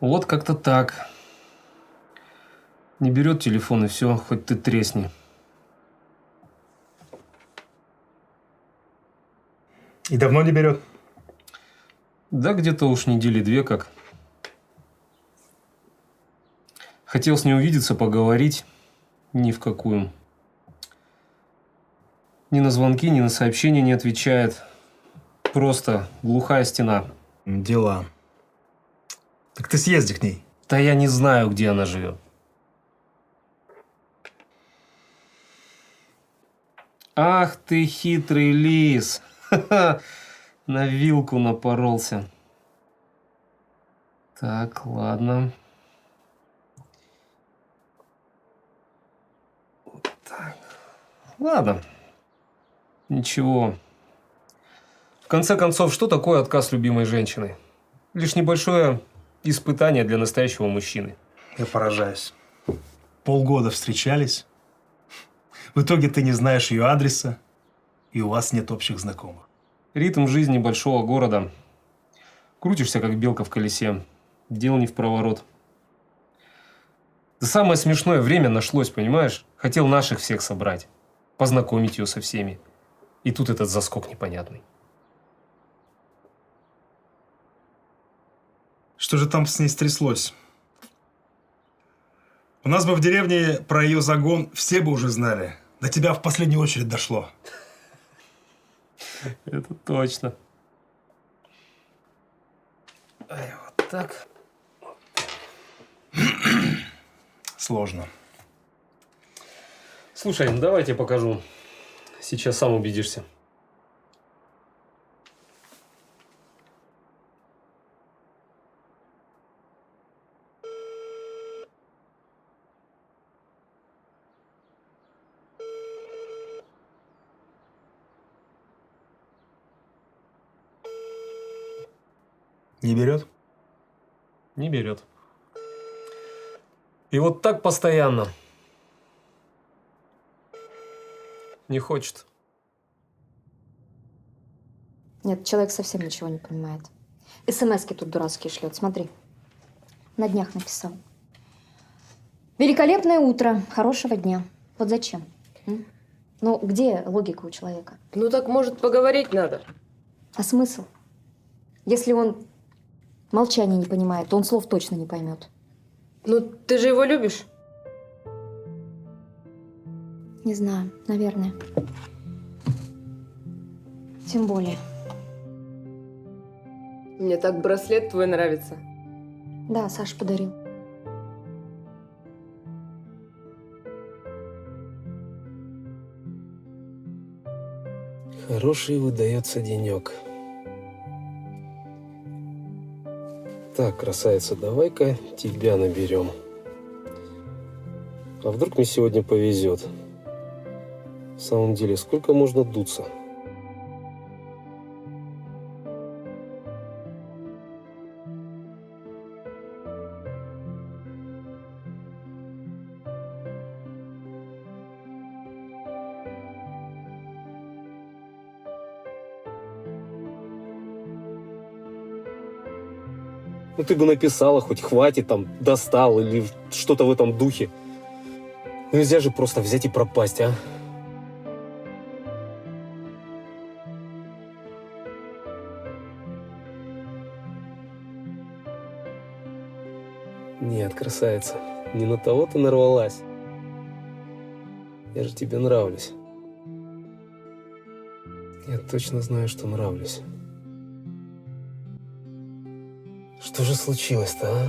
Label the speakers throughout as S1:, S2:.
S1: Вот как-то так. Не берет телефон и все, хоть ты тресни.
S2: И давно не берет?
S1: Да где-то уж недели две как. Хотел с ней увидеться, поговорить. Ни в какую. Ни на звонки, ни на сообщения не отвечает. Просто глухая стена.
S2: Дела. Так ты съезди к ней.
S1: Да я не знаю, где она живет. Ах ты хитрый лис. Ха-ха. На вилку напоролся. Так, ладно. Вот так. Ладно. Ничего. В конце концов, что такое отказ любимой женщины? Лишь небольшое испытание для настоящего мужчины.
S2: Я поражаюсь. Полгода встречались. В итоге ты не знаешь ее адреса, и у вас нет общих знакомых.
S1: Ритм жизни большого города. Крутишься, как белка в колесе. Дел не в проворот. Да самое смешное время нашлось, понимаешь? Хотел наших всех собрать. Познакомить ее со всеми. И тут этот заскок непонятный.
S2: Что же там с ней стряслось? У нас бы в деревне про ее загон все бы уже знали. До тебя в последнюю очередь дошло.
S1: Это точно. Вот так.
S2: Сложно.
S1: Слушай, ну давай я тебе покажу. Сейчас сам убедишься.
S2: Не берет?
S1: Не берет. И вот так постоянно. Не хочет.
S3: Нет, человек совсем ничего не понимает. СМСки тут дурацкие шлет, смотри. На днях написал. Великолепное утро, хорошего дня. Вот зачем? М? Ну, где логика у человека?
S4: Ну так, может, поговорить надо?
S3: А смысл? Если он молчание не понимает, то он слов точно не поймет.
S4: Ну, ты же его любишь?
S3: Не знаю, наверное. Тем более.
S4: Мне так браслет твой нравится.
S3: Да, Саша подарил.
S1: Хороший выдается денек. Так, красавица, давай-ка тебя наберем. А вдруг мне сегодня повезет? В самом деле, сколько можно дуться? Ну ты бы написала, хоть хватит, там, достал или что-то в этом духе. Ну нельзя же просто взять и пропасть, а? Нет, красавица, не на того ты нарвалась. Я же тебе нравлюсь. Я точно знаю, что нравлюсь. Что же случилось-то, а?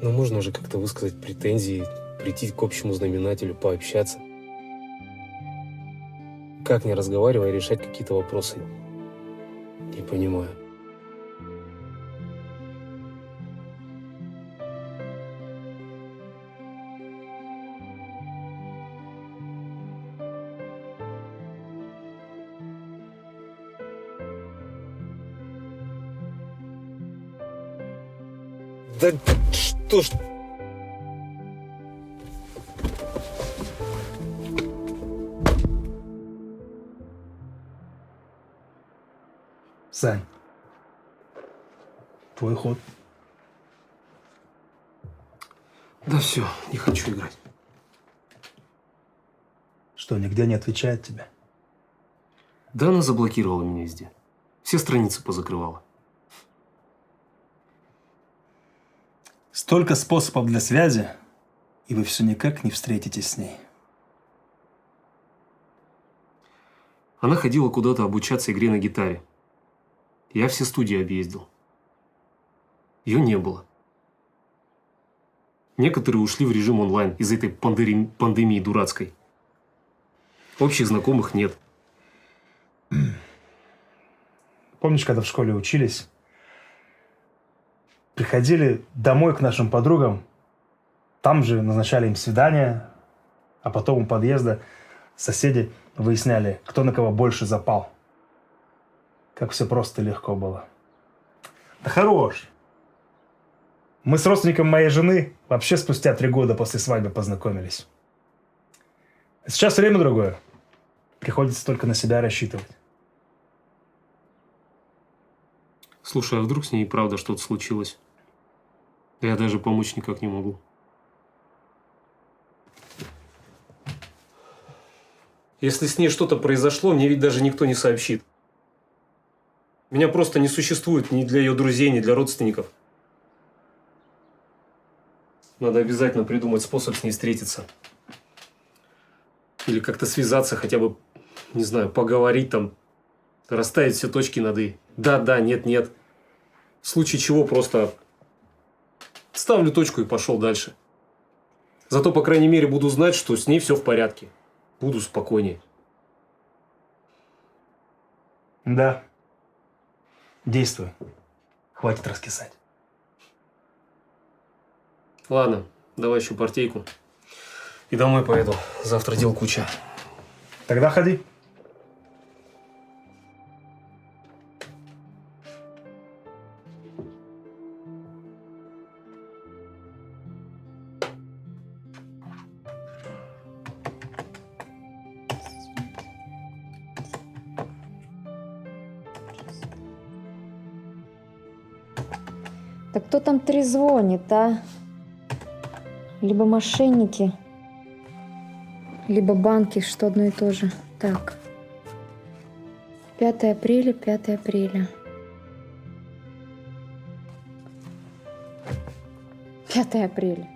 S1: Ну, можно же как-то высказать претензии, прийти к общему знаменателю, пообщаться. Как, не разговаривая, решать какие-то вопросы? Не понимаю. Да что ж...
S2: Сань, твой ход.
S1: Да все, не хочу играть.
S2: Что, нигде не отвечает тебе?
S1: Да она заблокировала меня везде. Все страницы позакрывала.
S2: Столько способов для связи, и вы все никак не встретитесь с ней.
S1: Она ходила куда-то обучаться игре на гитаре. Я все студии объездил. Ее не было. Некоторые ушли в режим онлайн из-за этой пандемии дурацкой. Общих знакомых нет.
S2: Помнишь, когда в школе учились, приходили домой к нашим подругам, там же назначали им свидание, а потом у подъезда соседи выясняли, кто на кого больше запал. Как все просто и легко было. Да хорош. Мы с родственником моей жены вообще спустя 3 года после свадьбы познакомились. Сейчас время другое. Приходится только на себя рассчитывать.
S1: Слушай, а вдруг с ней и правда что-то случилось? Я даже помочь никак не могу. Если с ней что-то произошло, мне ведь даже никто не сообщит. Меня просто не существует ни для ее друзей, ни для родственников. Надо обязательно придумать способ с ней встретиться. Или как-то связаться, хотя бы, не знаю, поговорить там, расставить все точки над «и». Да, нет. В случае чего просто ставлю точку и пошел дальше. Зато, по крайней мере, буду знать, что с ней все в порядке. Буду спокойнее.
S2: Да. Действуй. Хватит раскисать.
S1: Ладно, давай еще партейку. И домой поеду. Завтра дел куча.
S2: Тогда ходи.
S3: Да кто там трезвонит, а? Либо мошенники, либо банки, что одно и то же. Так. 5 апреля, 5 апреля. 5 апреля.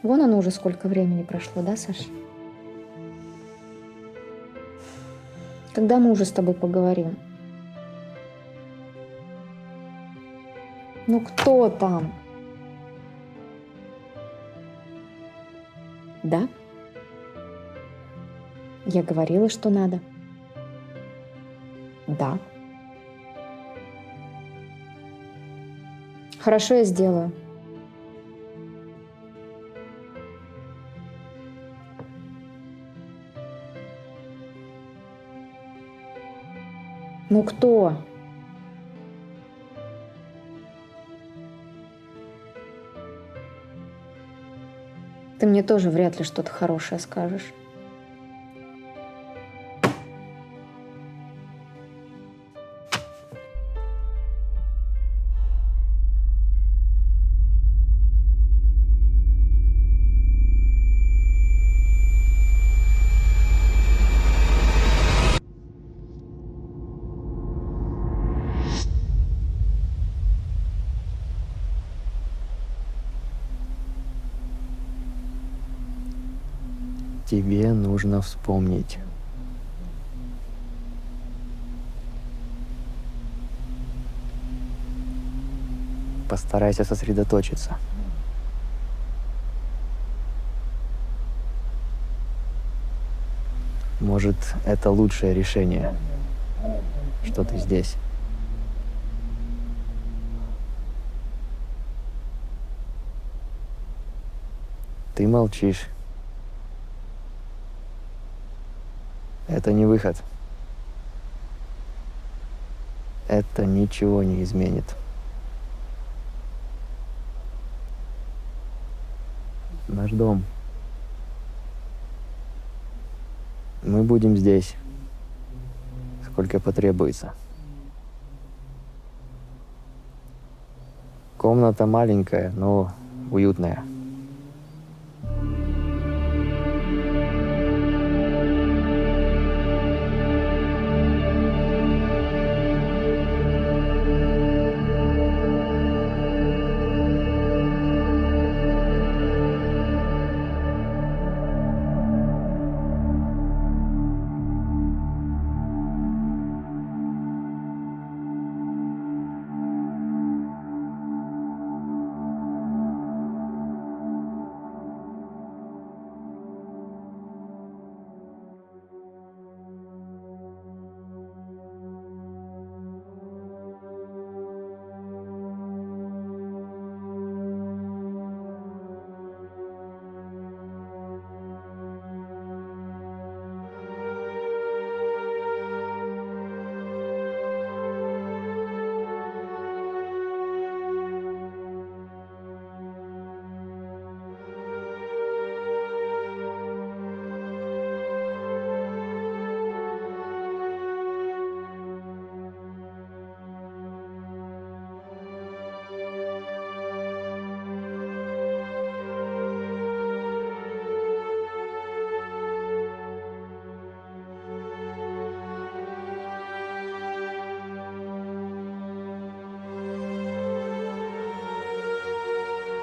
S3: Вон оно уже сколько времени прошло, да, Саш? Когда мы уже с тобой поговорим? Ну кто там? Да? Я говорила, что надо. Да. Хорошо, я сделаю. Ну кто? Ты мне тоже вряд ли что-то хорошее скажешь.
S5: Тебе нужно вспомнить. Постарайся сосредоточиться. Может, это лучшее решение, что ты здесь. Ты молчишь. Это не выход. Это ничего не изменит. Наш дом. Мы будем здесь. сколько потребуется. Комната маленькая, но уютная.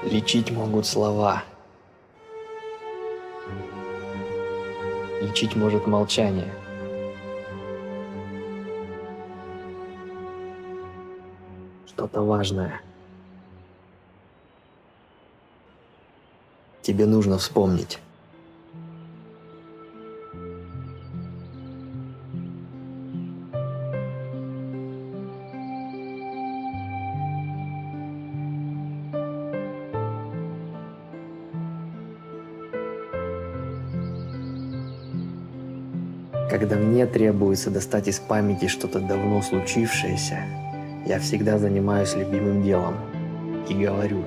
S5: Лечить могут слова. Лечить может молчание. Что-то важное. Тебе нужно вспомнить. Когда мне требуется достать из памяти что-то давно случившееся, я всегда занимаюсь любимым делом и говорю.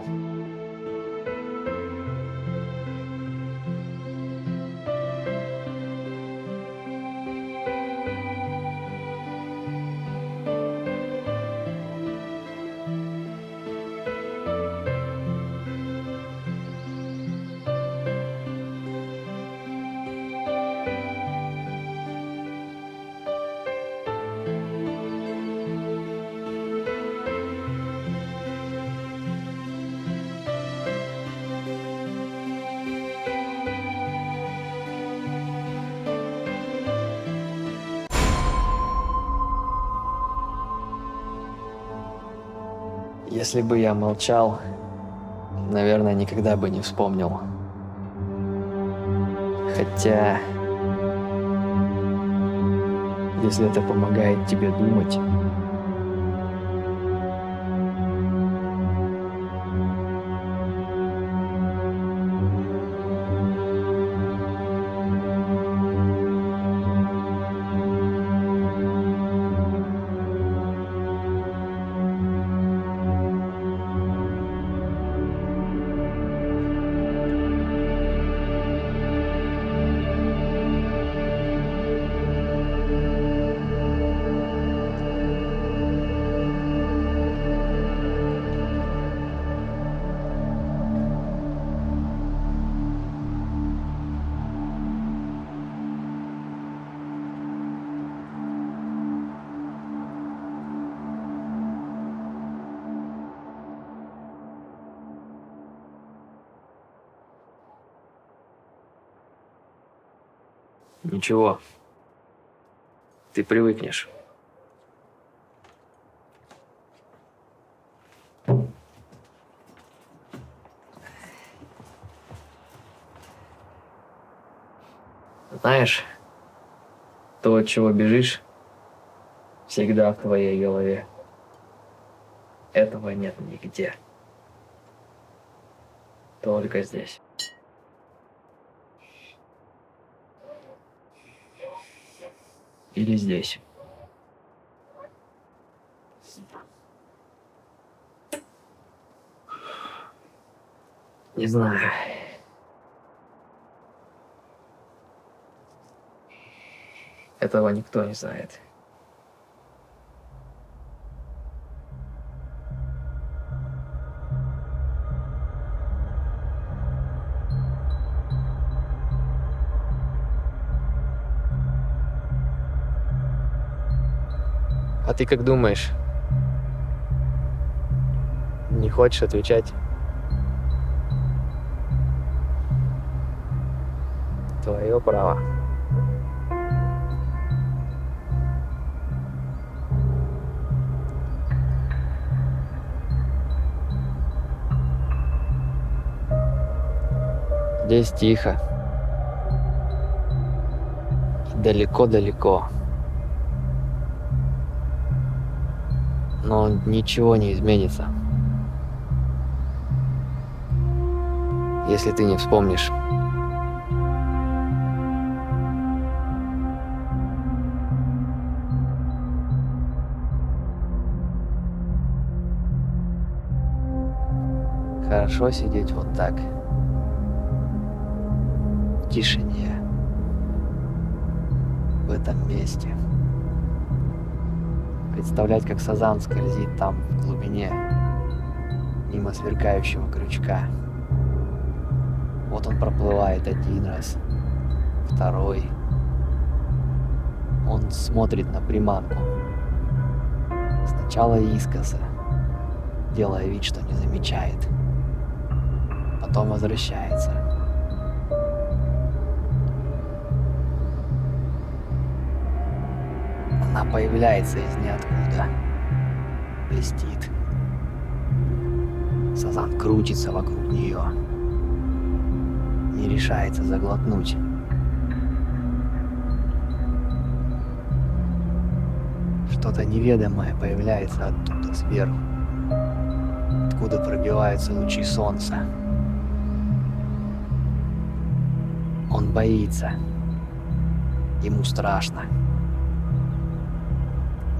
S5: Если бы я молчал, наверное, никогда бы не вспомнил. Хотя, если это помогает тебе думать, ничего, ты привыкнешь. Знаешь, то, от чего бежишь, всегда в твоей голове. Этого нет нигде. Только здесь. Или здесь. Не знаю. Этого никто не знает. А ты как думаешь? Не хочешь отвечать? Твое право. Здесь тихо. Далеко-далеко. Но ничего не изменится, если ты не вспомнишь. Хорошо сидеть вот так, в тишине, в этом месте. Представлять, как сазан скользит там, в глубине, мимо сверкающего крючка. Вот он проплывает один раз, второй. Он смотрит на приманку. Сначала искоса, делая вид, что не замечает. Потом возвращается. Она появляется из ниоткуда, блестит. Сазан крутится вокруг нее, не решается заглотнуть. Что-то неведомое появляется оттуда сверху, откуда пробиваются лучи солнца. Он боится. Ему страшно.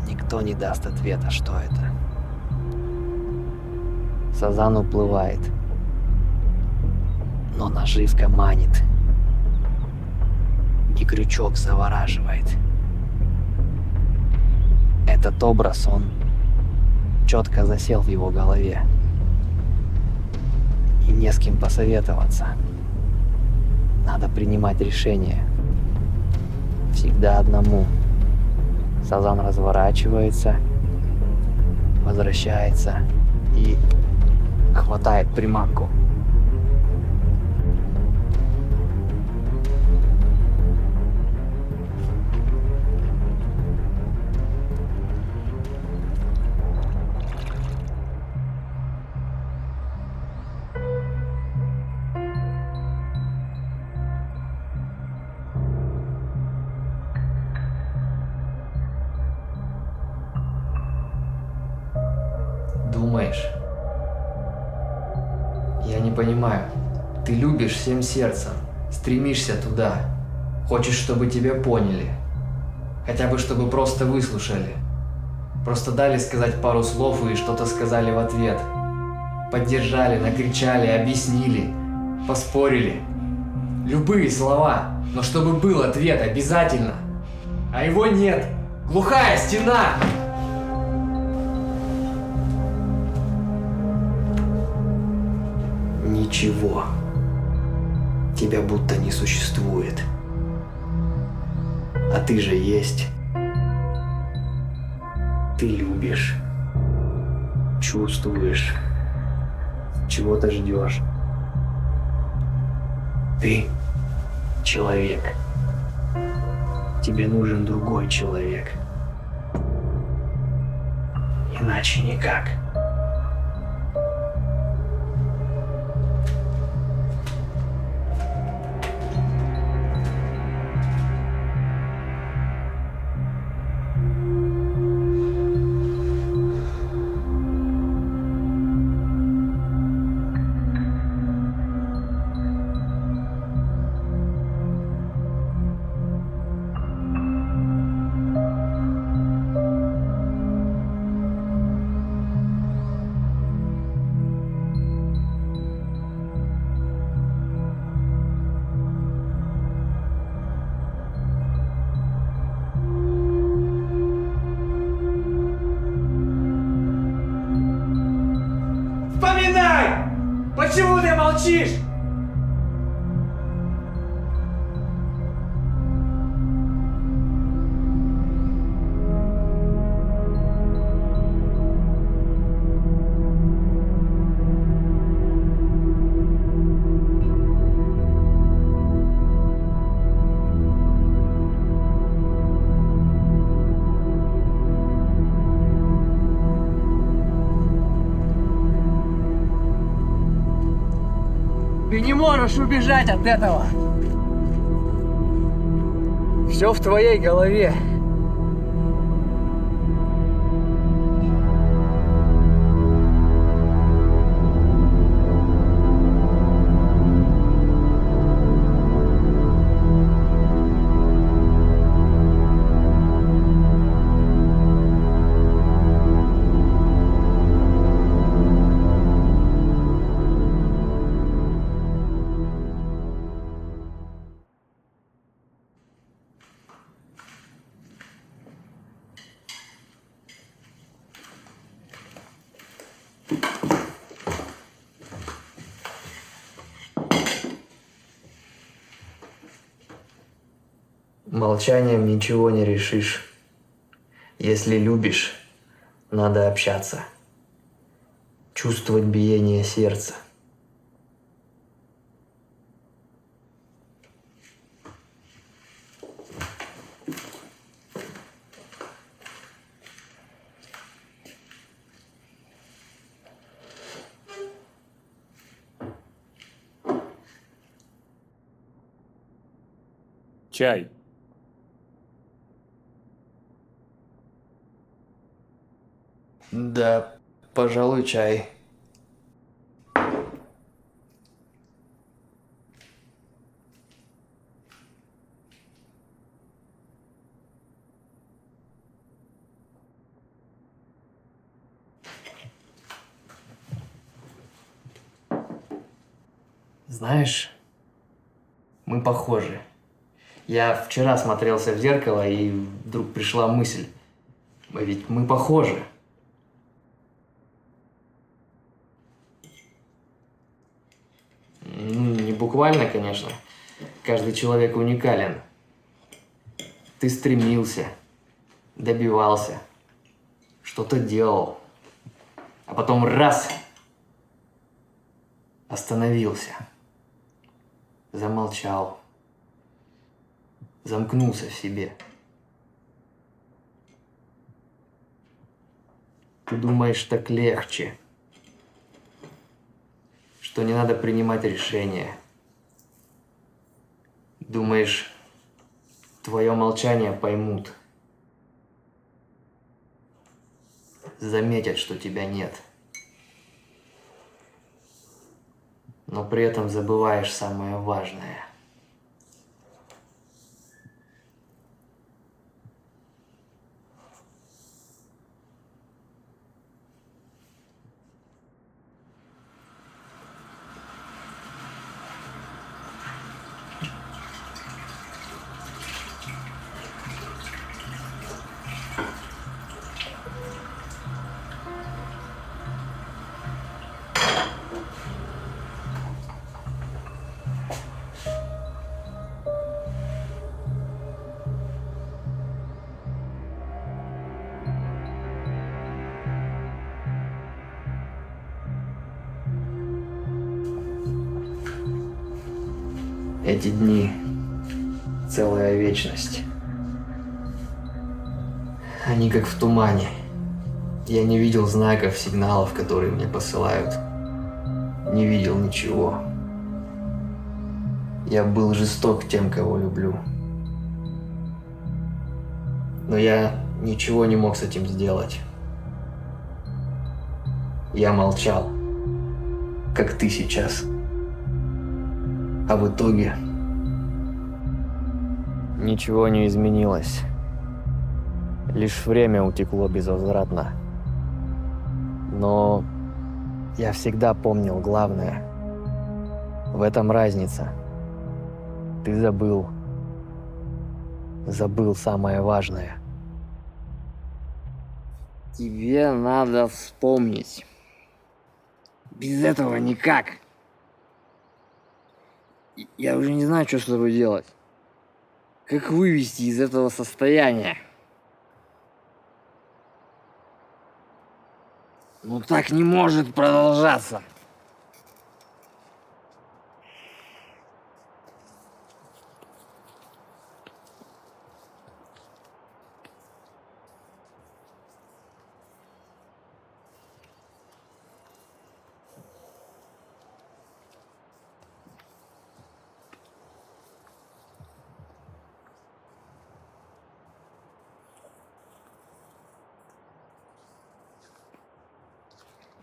S5: Никто не даст ответа, что это. Сазан уплывает. Но наживка манит. И крючок завораживает. Этот образ, он четко засел в его голове. И не с кем посоветоваться. Надо принимать решение. Всегда одному. Сазан разворачивается, возвращается и хватает приманку. Думаешь? Я не понимаю. Ты любишь всем сердцем, стремишься туда. Хочешь, чтобы тебя поняли. Хотя бы, чтобы просто выслушали. Просто дали сказать пару слов и что-то сказали в ответ. Поддержали, накричали, объяснили, поспорили. Любые слова, но чтобы был ответ обязательно. А его нет. Глухая стена! Ничего. Тебя будто не существует. А ты же есть. Ты любишь. Чувствуешь. Чего-то ждешь. Ты человек. Тебе нужен другой человек. Иначе никак.
S6: Вспоминай! Почему ты молчишь? можешь убежать от этого. Все в твоей голове.
S5: Молчанием ничего не решишь. Если любишь, надо общаться. Чувствовать биение сердца.
S1: Чай.
S5: Да, пожалуй, чай. Знаешь, мы похожи. Я вчера смотрелся в зеркало, и вдруг пришла мысль. Ведь мы похожи. Ну, не буквально, конечно. Каждый человек уникален. Ты стремился, добивался, что-то делал. А потом раз — остановился. Замолчал. Замкнулся в себе. Ты думаешь, так легче, что не надо принимать решения. Думаешь, твое молчание поймут. Заметят, что тебя нет. Но при этом забываешь самое важное. Эти дни — целая вечность. Они как в тумане. Я не видел знаков, сигналов, которые мне посылают. Не видел ничего. Я был жесток к тем, кого люблю. Но я ничего не мог с этим сделать. Я молчал, как ты сейчас. А в итоге ничего не изменилось. Лишь время утекло безвозвратно. Но я всегда помнил главное. В этом разница. Ты забыл. Забыл самое важное.
S6: Тебе надо вспомнить. Без этого никак. Я уже не знаю, что с тобой делать. Как вывести из этого состояния? Ну так не может продолжаться.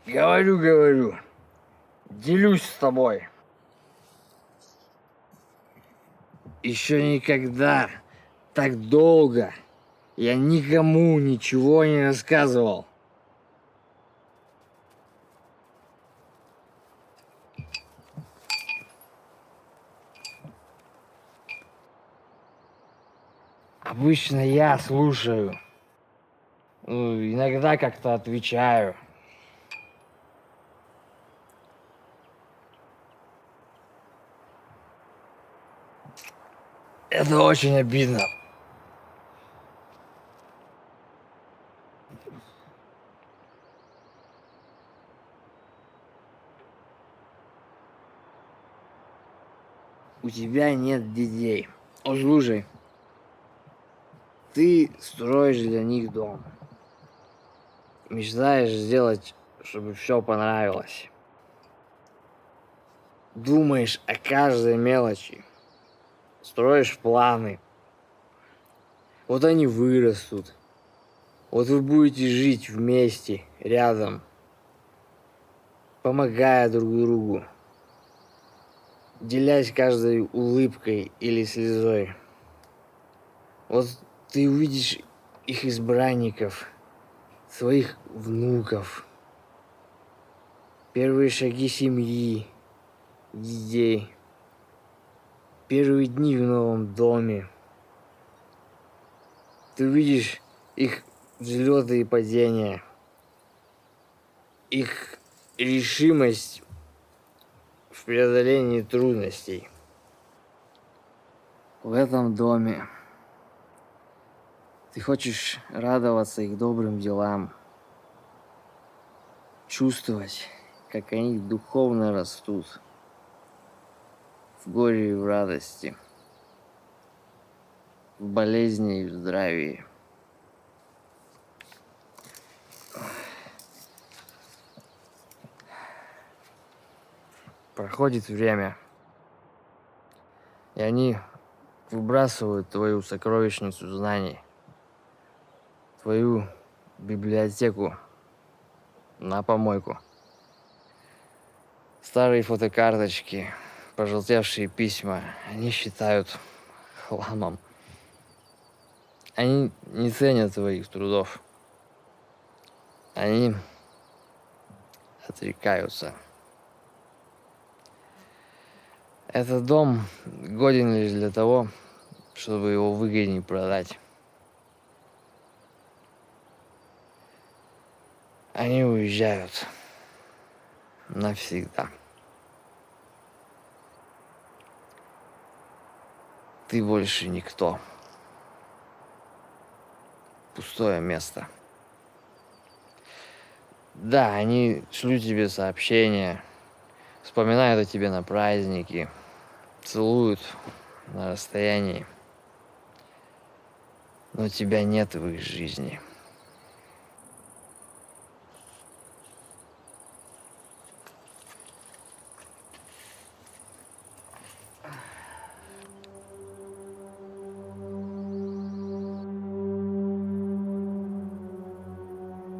S6: Говорю. Делюсь с тобой. Еще никогда так долго я никому ничего не рассказывал. Обычно я слушаю. Ну, иногда как-то отвечаю. Это очень обидно. У тебя нет детей. Вот слушай, ты строишь для них дом. Мечтаешь сделать, чтобы все понравилось. Думаешь о каждой мелочи. Строишь планы. Вот они вырастут. Вот вы будете жить вместе, рядом, помогая друг другу, делясь каждой улыбкой или слезой. Вот ты увидишь их избранников, своих внуков, первые шаги семьи, детей, первые дни в новом доме. Ты увидишь их взлеты и падения, их решимость в преодолении трудностей. В этом доме ты хочешь радоваться их добрым делам, чувствовать, как они духовно растут, в горе и в радости, в болезни и в здравии. Проходит время, и они выбрасывают твою сокровищницу знаний, твою библиотеку на помойку. Старые фотокарточки, пожелтевшие письма, они считают хламом. Они не ценят твоих трудов. Они отрекаются. Этот дом годен лишь для того, чтобы его выгоднее продать. Они уезжают навсегда. Ты больше никто. Пустое место. Да, они шлют тебе сообщения, вспоминают о тебе на праздники, целуют на расстоянии. Но тебя нет в их жизни.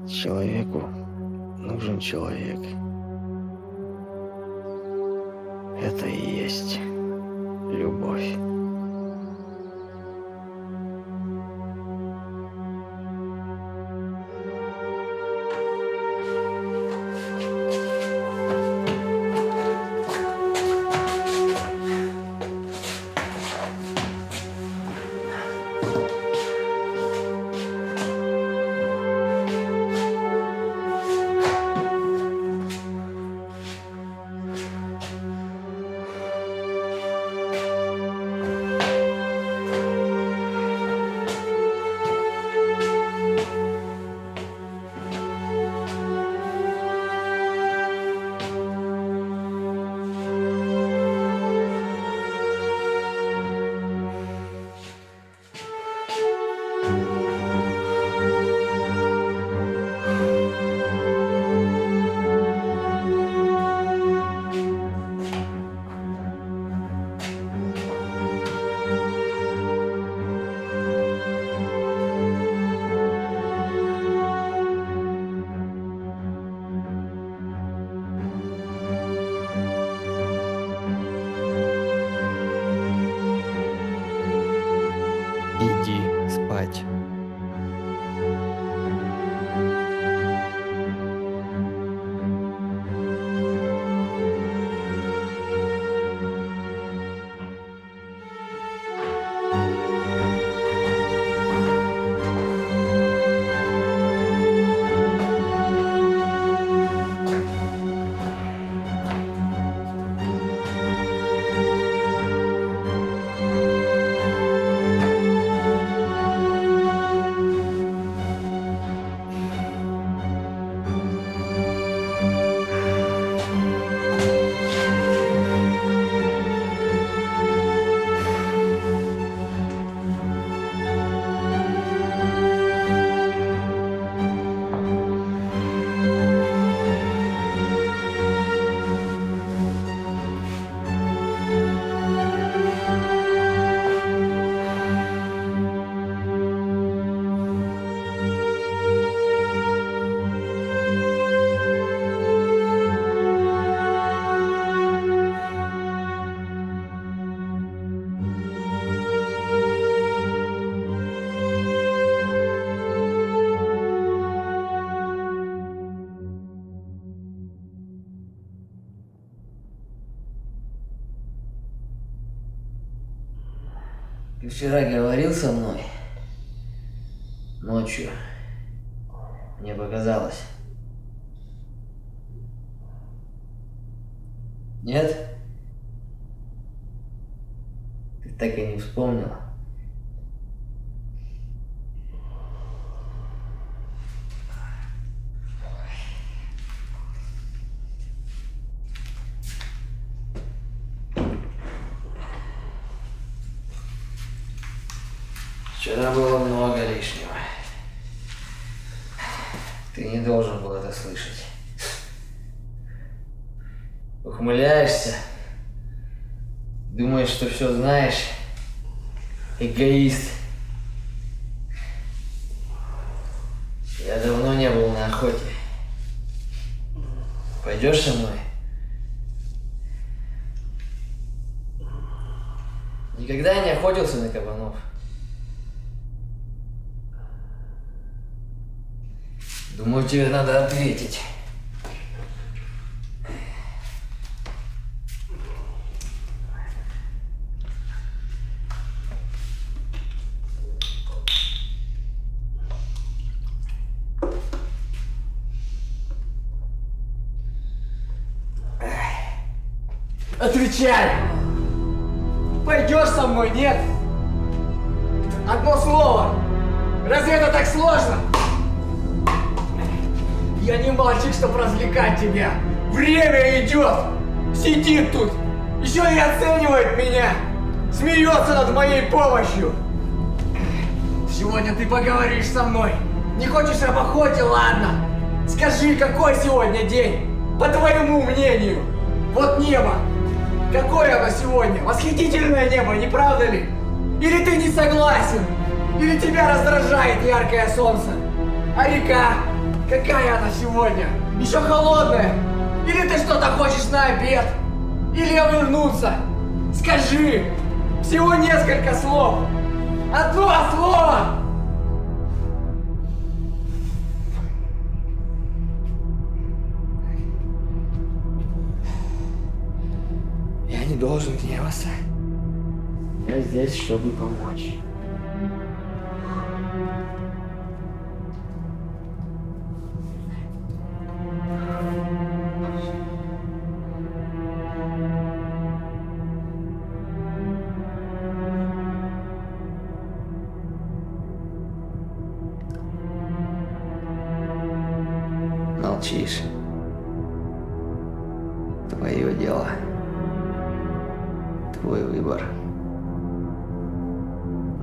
S6: Человеку нужен человек. Это и есть любовь. Ты вчера говорил со мной? Ночью. Мне показалось. Нет? Ты так и не вспомнила? Вчера было много лишнего. Ты не должен был это слышать. Ухмыляешься, думаешь, что все знаешь. Эгоист. Я давно не был на охоте. Пойдешь со мной? Никогда не охотился на кабанов. Думаю, тебе надо ответить.
S5: Отвечай! Пойдешь со мной, нет? Одно слово! Разве это так сложно? Я не мальчик, чтобы развлекать тебя. Время идет! Сидит тут! Еще и оценивает меня! Смеется над моей помощью! Сегодня ты поговоришь со мной. Не хочешь об охоте? Ладно. Скажи, какой сегодня день? По твоему мнению. Вот небо. Какое оно сегодня? Восхитительное небо, не правда ли? Или ты не согласен? Или тебя раздражает яркое солнце? А река? Какая она сегодня? Еще холодная? Или ты что-то хочешь на обед? Или вернуться? Скажи! Всего несколько слов! Одно слово! Я не должен гневаться. Я здесь, чтобы помочь. Молчишь. Твое дело. Твой выбор.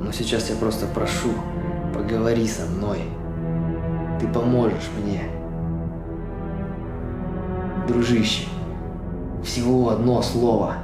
S5: Но сейчас я просто прошу, поговори со мной. Ты поможешь мне. Дружище, всего одно слово.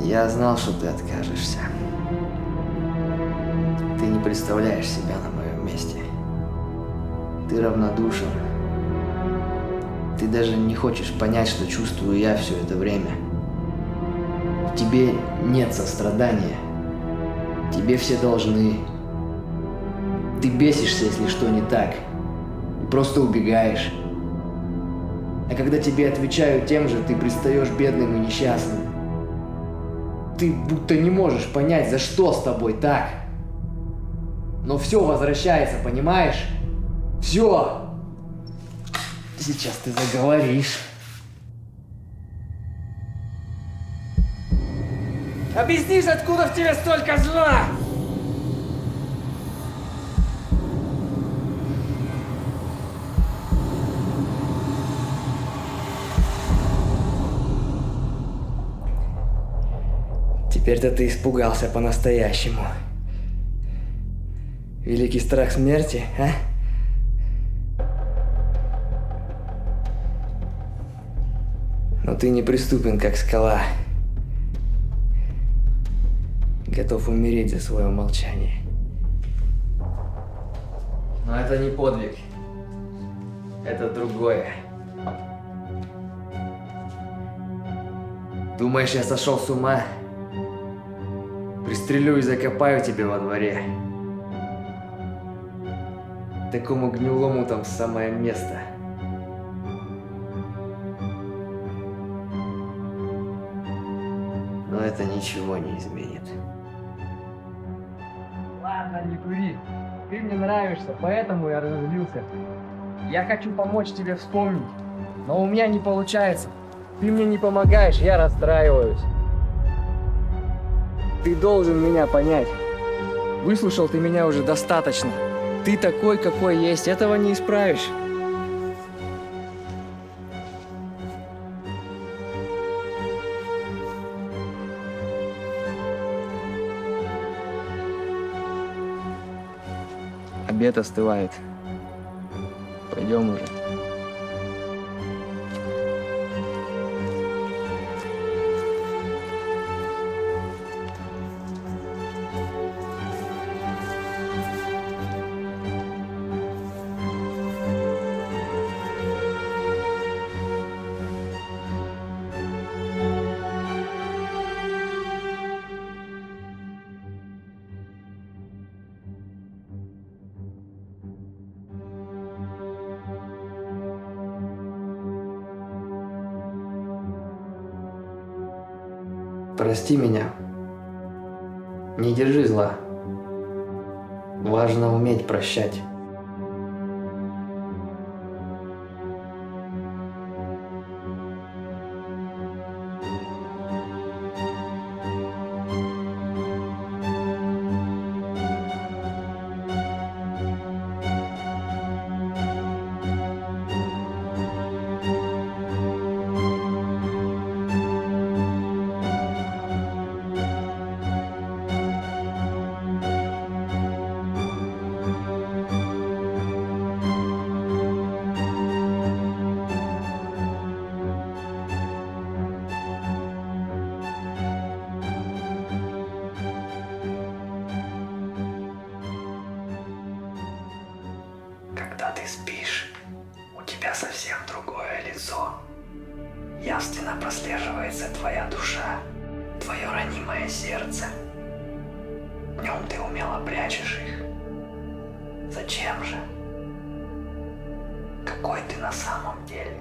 S5: Я знал, что ты откажешься. Ты не представляешь себя на моем месте. Ты равнодушен. Ты даже не хочешь понять, что чувствую я все это время. В тебе нет сострадания. Тебе все должны. Ты бесишься, если что не так. И просто убегаешь. А когда тебе отвечают тем же, ты пристаешь бедным и несчастным. Ты будто не можешь понять, за что с тобой так. Но все возвращается, понимаешь? Все. Сейчас ты заговоришь. Объяснишь, откуда в тебе столько зла? Теперь-то ты испугался по-настоящему. Великий страх смерти, а? Но ты неприступен, как скала. Готов умереть за свое молчание. Но это не подвиг. Это другое. Думаешь, я сошел с ума? Пристрелю и закопаю тебя во дворе. Такому гнилому там самое место. Но это ничего не изменит. Ладно, не кури. Ты мне нравишься, поэтому я разозлился. Я хочу помочь тебе вспомнить, но у меня не получается. Ты мне не помогаешь, я расстраиваюсь. Ты должен меня понять. Выслушал ты меня уже достаточно. Ты такой, какой есть, этого не исправишь. Обед остывает. Пойдем уже. Прости меня. Не держи зла. Важно уметь прощать. Когда ты спишь, у тебя совсем другое лицо. Явственно прослеживается твоя душа, твое ранимое сердце. Днем ты умело прячешь их. Зачем же? Какой ты на самом деле?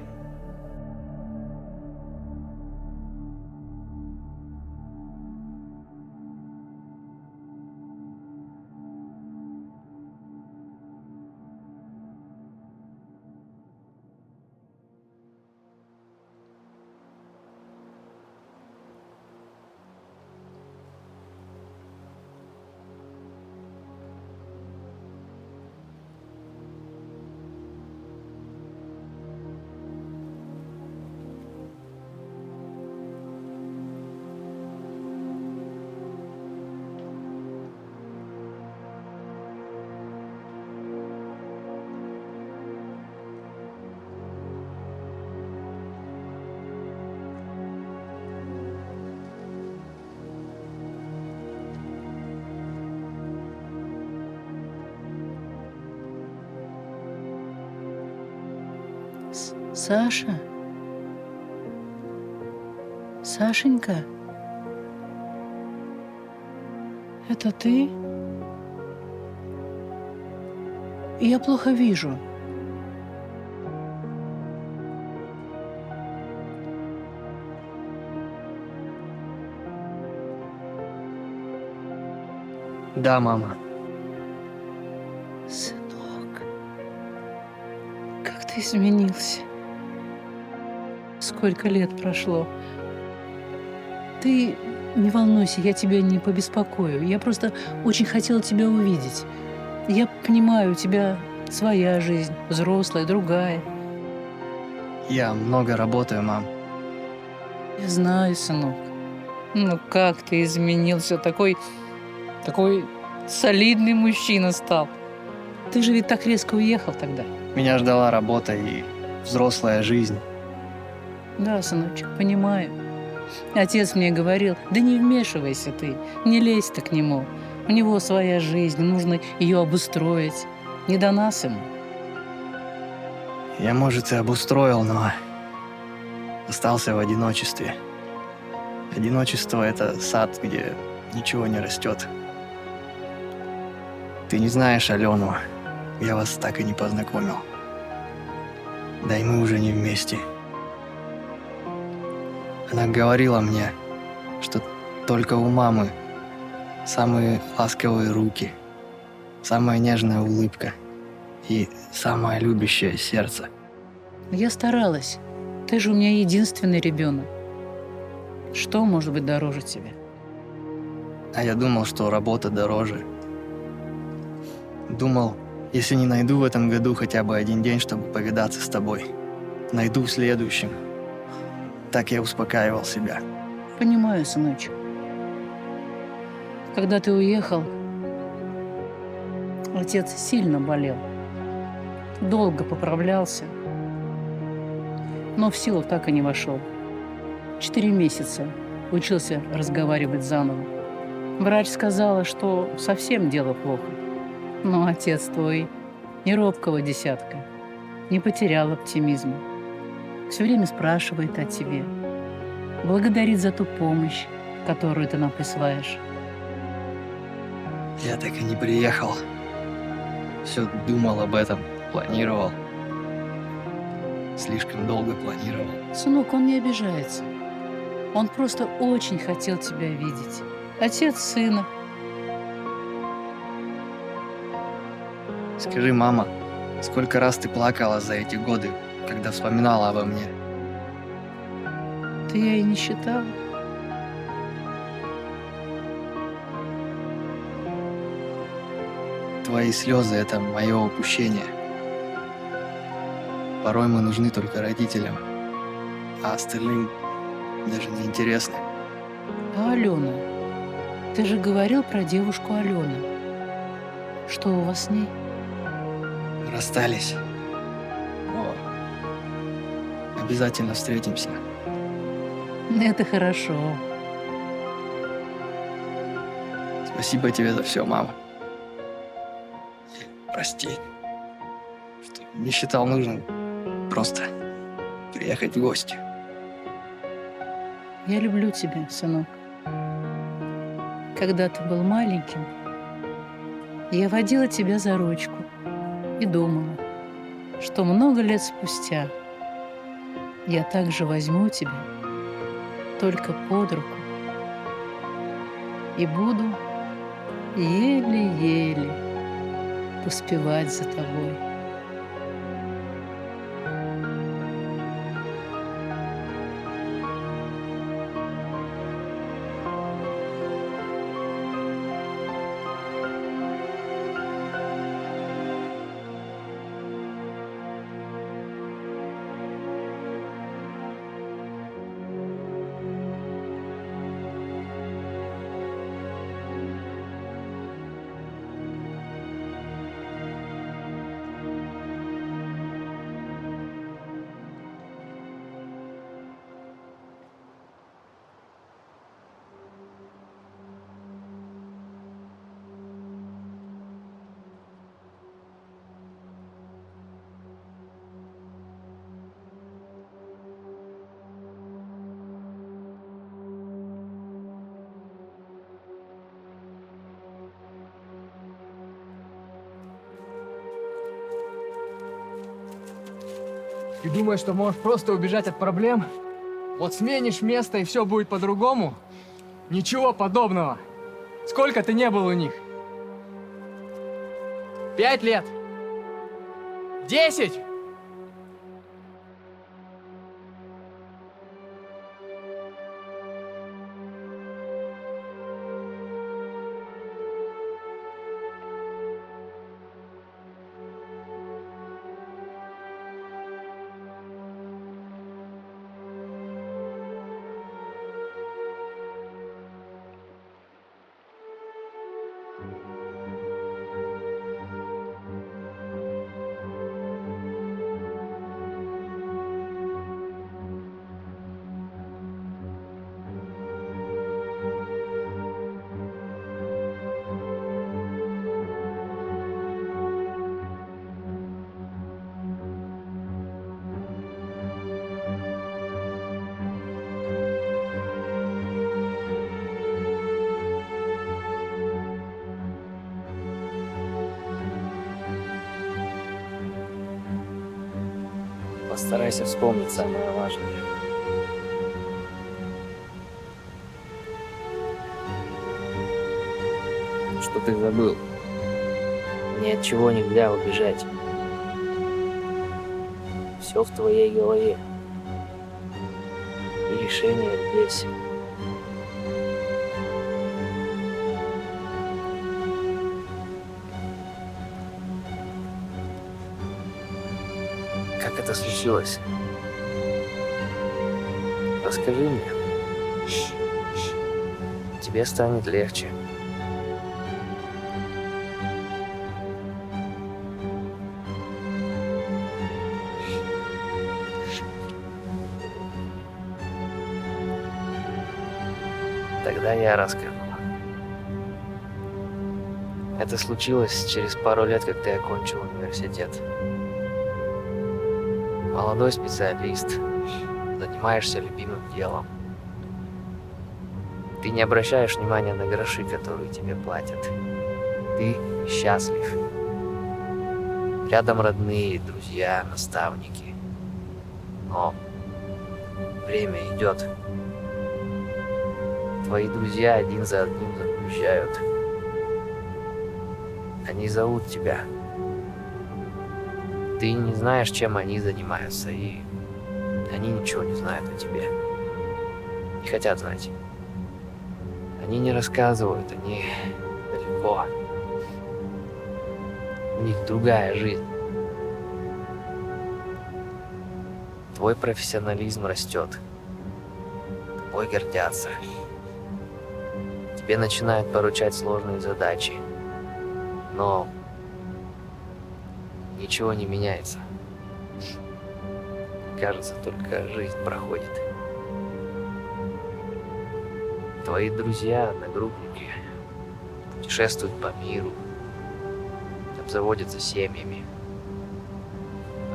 S7: Саша? Сашенька? Это ты? Я плохо вижу.
S5: Да, мама.
S7: Сынок, как ты изменился. Сколько лет прошло. Ты не волнуйся, я тебя не побеспокою. Я просто очень хотела тебя увидеть. Я понимаю, у тебя своя жизнь, взрослая, другая.
S5: Я много работаю, мам.
S7: Я знаю, сынок. Ну как ты изменился, такой солидный мужчина стал. Ты же ведь так резко уехал тогда.
S5: Меня ждала работа и взрослая жизнь.
S7: Да, сыночек, понимаю. Отец мне говорил, да не вмешивайся ты, не лезь-то к нему. У него своя жизнь, нужно ее обустроить. Не до нас ему.
S5: Я, может, и обустроил, но остался в одиночестве.
S8: Одиночество — это сад, где ничего не растет. Ты не знаешь Алену. Я вас так и не познакомил. Да и мы уже не вместе. Она говорила мне, что только у мамы самые ласковые руки, самая нежная улыбка и самое любящее сердце.
S7: Я старалась. Ты же у меня единственный ребенок. Что может быть дороже тебя?
S8: А я думал, что работа дороже. Думал, если не найду в этом году хотя бы один день, чтобы повидаться с тобой, найду в следующем. Так я успокаивал себя.
S7: Понимаю, сыночек. Когда ты уехал, отец сильно болел. Долго поправлялся, но в силу так и не вошел. 4 месяца учился разговаривать заново. Врач сказала, что совсем дело плохо. Но отец твой не робкого десятка, не потерял оптимизма. Все время спрашивает о тебе, благодарит за ту помощь, которую ты нам присылаешь.
S8: Я так и не приехал. Все думал об этом, планировал. Слишком долго планировал.
S7: Сынок, он не обижается. Он просто очень хотел тебя видеть. Отец сына.
S8: Скажи, мама, сколько раз ты плакала за эти годы, когда вспоминала обо мне?
S7: Ты я и не считала.
S8: Твои слезы — это мое упущение. Порой мы нужны только родителям, а остальным даже не интересны.
S7: А Алена? Ты же говорил про девушку Алену. Что у вас с ней?
S8: Расстались. Но обязательно встретимся.
S7: Это хорошо.
S8: Спасибо тебе за все, мама. И прости, что не считал нужным просто приехать в гости.
S7: Я люблю тебя, сынок. Когда ты был маленьким, я водила тебя за ручку и думала, что много лет спустя я также возьму тебя только под руку и буду еле-еле поспевать за тобой.
S5: Ты думаешь, что можешь просто убежать от проблем? Вот сменишь место, и все будет по-другому? Ничего подобного. Сколько ты не был у них? 5 лет? 10?
S6: Постарайся вспомнить самое важное. Что ты забыл? Ни от чего нельзя убежать. Все в твоей голове. И решение здесь. Как это случилось? Расскажи мне. Тебе станет легче. Тогда я расскажу. Это случилось через пару лет, как ты окончил университет. Молодой специалист, занимаешься любимым делом. Ты не обращаешь внимания на гроши, которые тебе платят. Ты счастлив. Рядом родные, друзья, наставники. Но время идет. Твои друзья один за одним уезжают. Они зовут тебя. Ты не знаешь, чем они занимаются, и они ничего не знают о тебе. Не хотят знать. Они не рассказывают, они далеко. У них другая жизнь. Твой профессионализм растет. Тобой гордятся. Тебе начинают поручать сложные задачи. Но ничего не меняется. Кажется, только жизнь проходит. Твои друзья, одногруппники путешествуют по миру, обзаводятся семьями,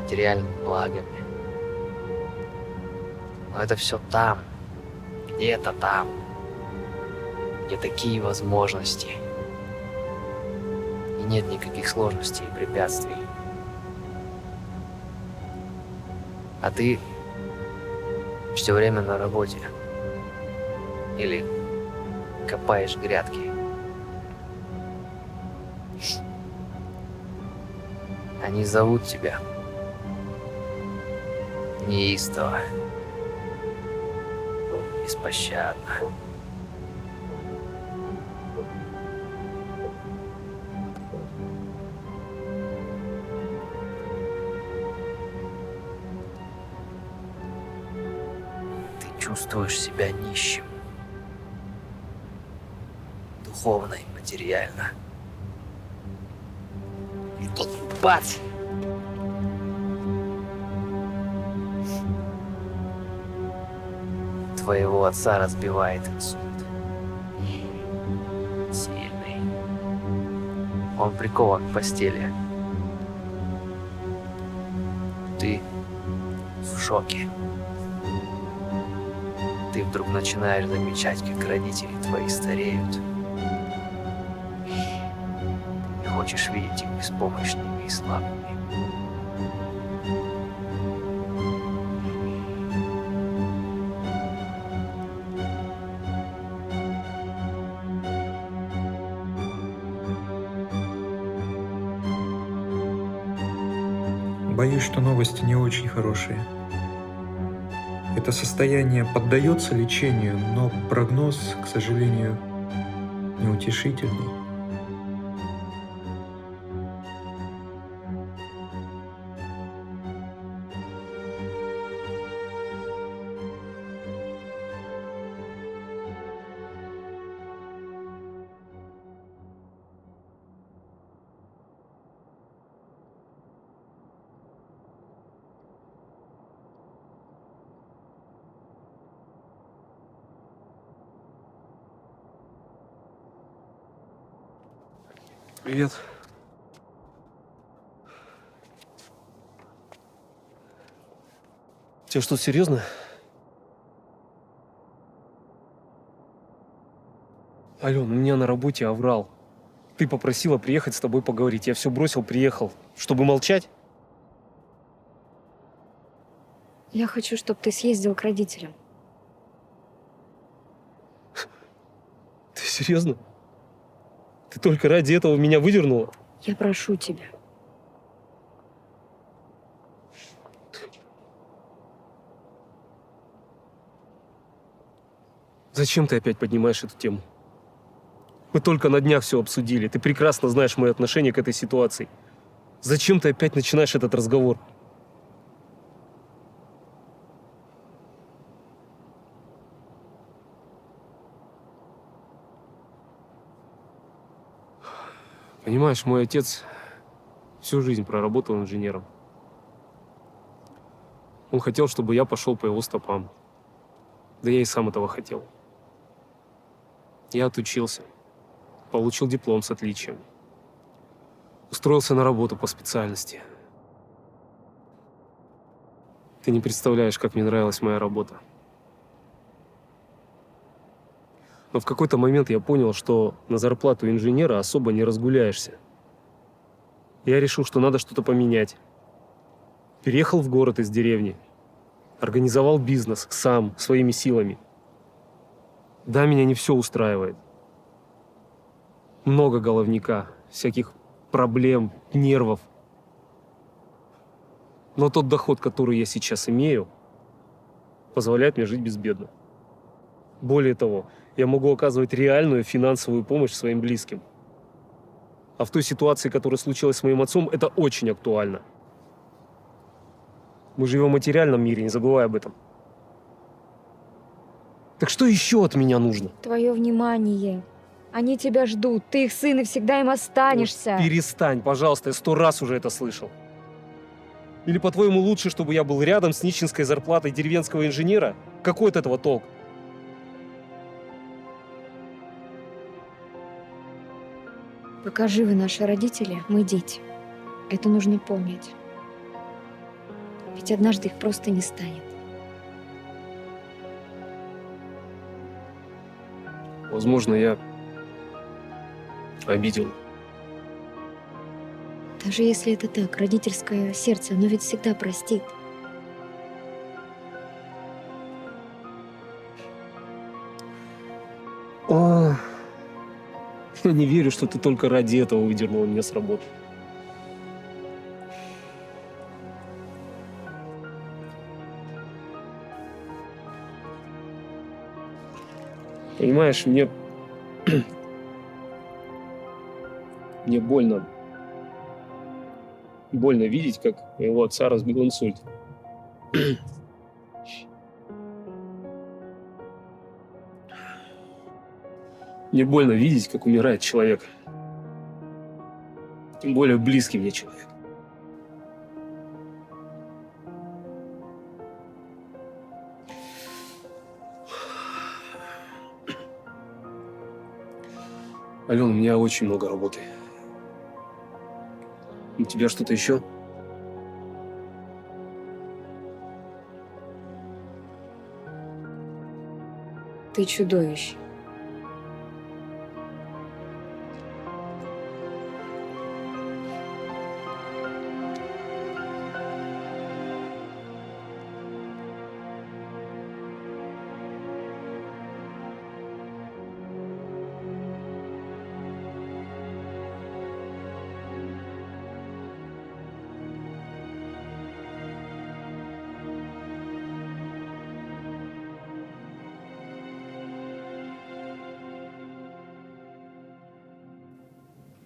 S6: материальными благами. Но это все там, где-то там, где такие возможности. И нет никаких сложностей и препятствий. А ты все время на работе. Или копаешь грядки. Они зовут тебя неистово, беспощадно. Ты чувствуешь себя нищим. Духовно и материально. И тут бац! Твоего отца разбивает инсульт. Сильный. Он прикован к постели. Ты в шоке. Ты вдруг начинаешь замечать, как родители твои стареют. Ты не хочешь видеть их беспомощными и слабыми.
S9: Боюсь, что новости не очень хорошие. Это состояние поддается лечению, но прогноз, к сожалению, неутешительный.
S1: Привет. Тебе что, серьезно? Ален, у меня на работе оврал. Ты попросила приехать с тобой поговорить. Я все бросил, приехал. Чтобы молчать?
S3: Я хочу, чтобы ты съездил к родителям.
S1: Ты серьезно? Ты только ради этого меня выдернула?
S3: Я прошу тебя.
S1: Зачем ты опять поднимаешь эту тему? Мы только на днях все обсудили. Ты прекрасно знаешь мое отношение к этой ситуации. Зачем ты опять начинаешь этот разговор? Понимаешь, мой отец всю жизнь проработал инженером. Он хотел, чтобы я пошел по его стопам. Да я и сам этого хотел. Я отучился, получил диплом с отличием. Устроился на работу по специальности. Ты не представляешь, как мне нравилась моя работа. Но в какой-то момент я понял, что на зарплату инженера особо не разгуляешься. Я решил, что надо что-то поменять. Переехал в город из деревни. Организовал бизнес сам, своими силами. Да, меня не все устраивает. Много головняка, всяких проблем, нервов. Но тот доход, который я сейчас имею, позволяет мне жить безбедно. Более того, я могу оказывать реальную финансовую помощь своим близким. А в той ситуации, которая случилась с моим отцом, это очень актуально. Мы живем в материальном мире, не забывай об этом. Так что еще от меня нужно?
S3: Твое внимание. Они тебя ждут. Ты их сын и всегда им останешься.
S1: Вот перестань, пожалуйста, я 100 раз уже это слышал. Или, по-твоему, лучше, чтобы я был рядом с нищенской зарплатой деревенского инженера? Какой от этого толк?
S3: Пока живы наши родители, мы дети. Это нужно помнить. Ведь однажды их просто не станет.
S1: Возможно, я обидел.
S3: Даже если это так, родительское сердце, оно ведь всегда простит.
S1: О, я не верю, что ты только ради этого выдернула меня с работы. Понимаешь, мне больно. Больно видеть, как моего отца разбил инсульт. Мне больно видеть, как умирает человек. Тем более близкий мне человек. Алена, у меня очень много работы. У тебя что-то еще?
S3: Ты чудовище.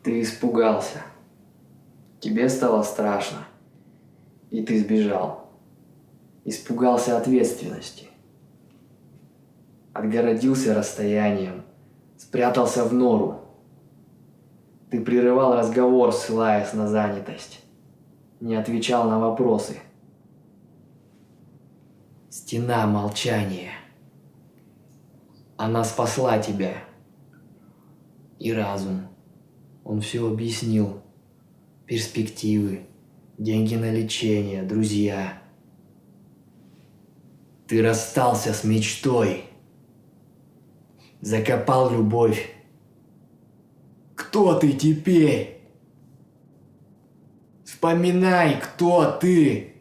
S5: Ты испугался. Тебе стало страшно. И ты сбежал. Испугался ответственности. Отгородился расстоянием. Спрятался в нору. Ты прерывал разговор, ссылаясь на занятость. Не отвечал на вопросы. Стена молчания. Она спасла тебя. И разум. Он все объяснил. Перспективы, деньги на лечение, друзья. Ты расстался с мечтой. Закопал любовь. Кто ты теперь? Вспоминай, кто ты.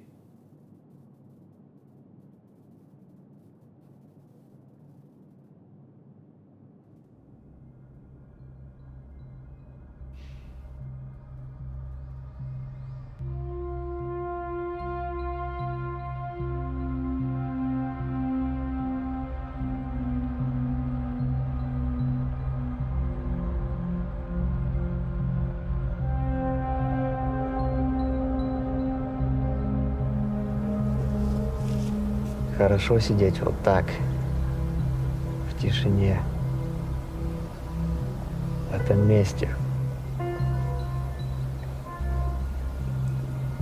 S6: Хорошо сидеть вот так, в тишине, в этом месте.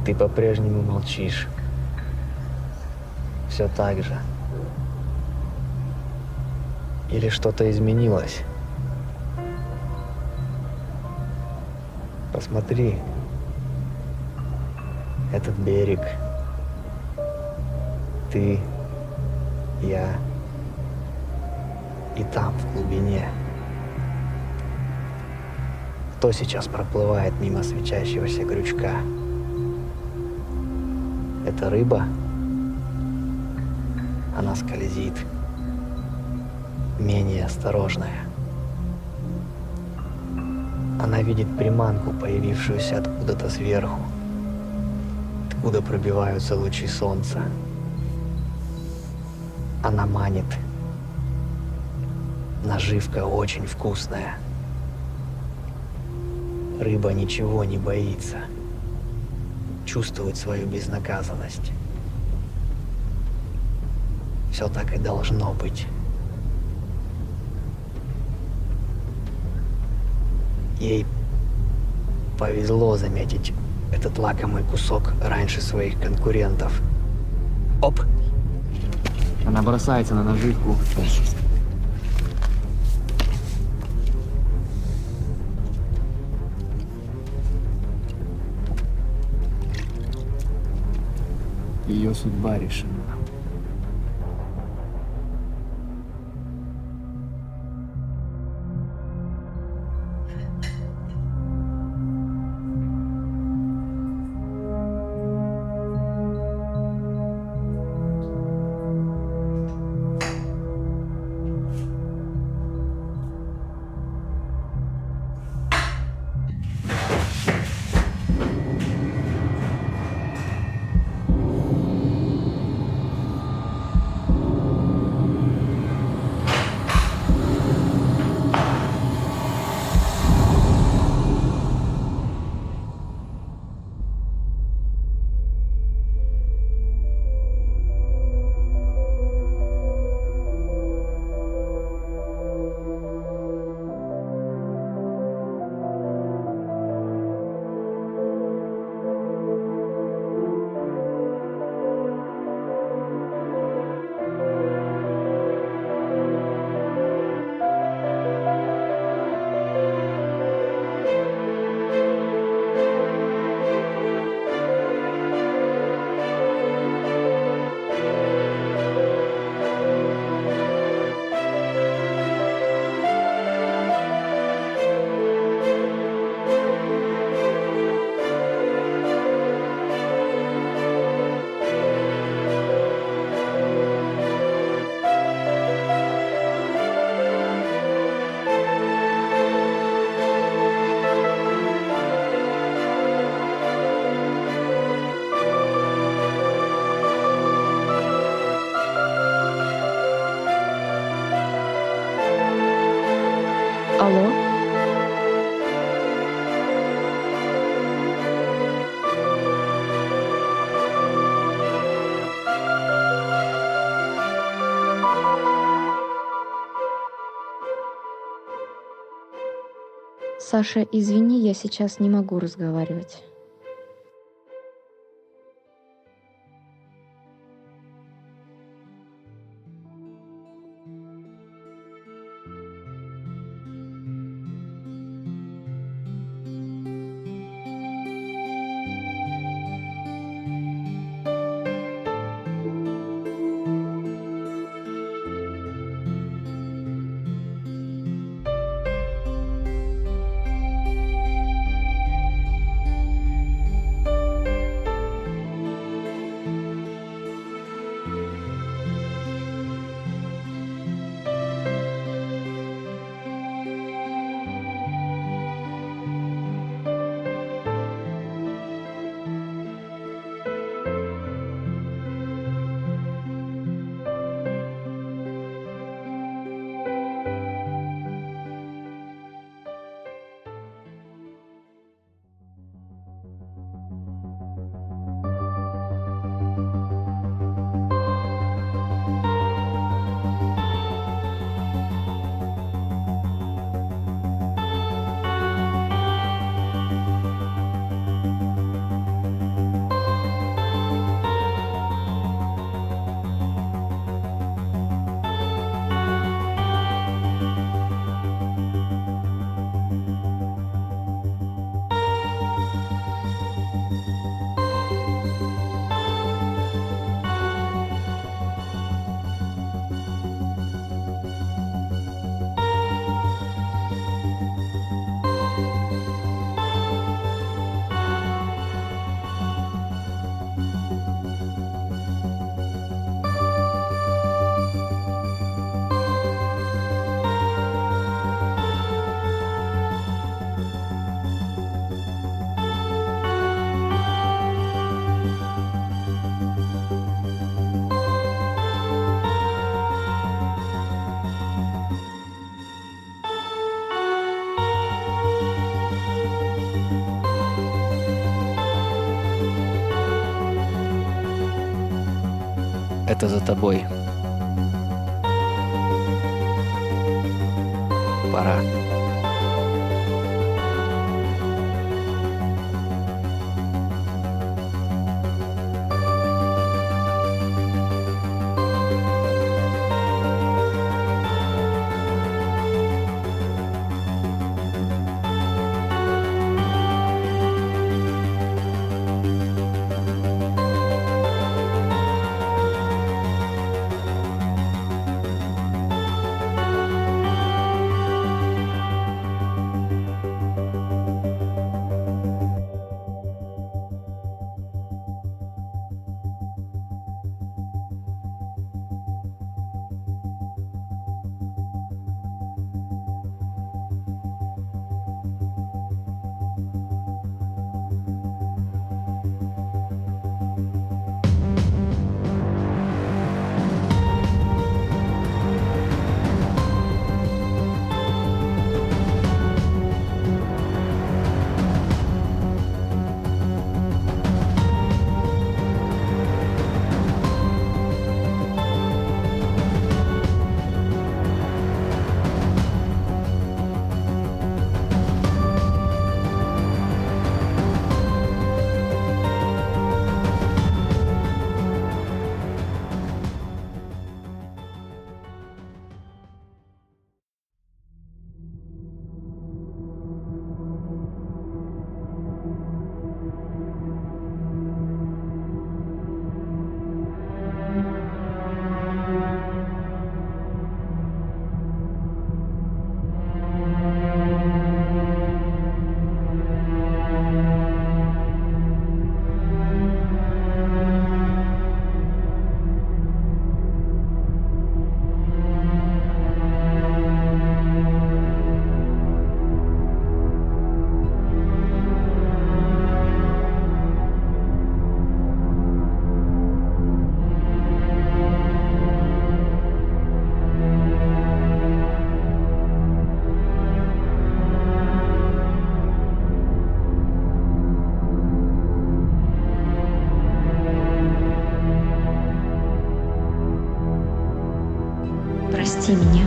S6: Ты по-прежнему молчишь. Все так же. Или что-то изменилось? Посмотри. Этот берег. Ты, я и там, в глубине. Кто сейчас проплывает мимо свечащегося крючка? Это рыба? Она скользит. Менее осторожная. Она видит приманку, появившуюся откуда-то сверху, откуда пробиваются лучи солнца. Она манит. Наживка очень вкусная. Рыба ничего не боится. Чувствует свою безнаказанность. Все так и должно быть. Ей повезло заметить этот лакомый кусок раньше своих конкурентов. Оп! Она бросается на наживку. Ее судьба решена.
S3: Алло? Саша, извини, я сейчас не могу разговаривать.
S8: будто за тобой. Пора.
S3: Прости меня.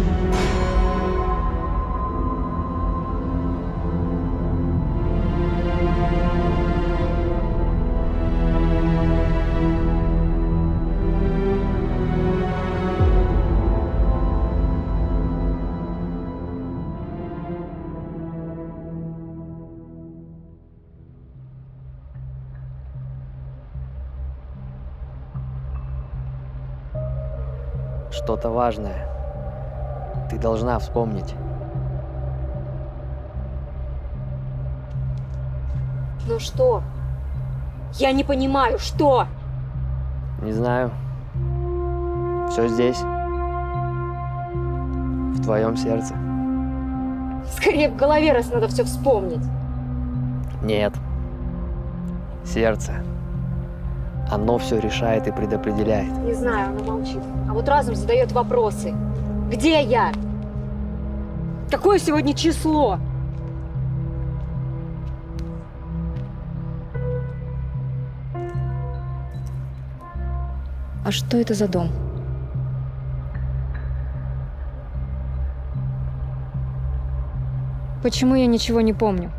S8: Что-то важное. Ты должна вспомнить.
S3: Ну что? Я не понимаю, что?
S8: Не знаю. Все здесь. В твоем сердце.
S3: Скорее в голове, раз надо все вспомнить.
S8: Нет. Сердце. Оно все решает и предопределяет.
S3: Не знаю, она молчит. А вот разум задает вопросы. Где я? Какое сегодня число? А что это за дом? Почему я ничего не помню?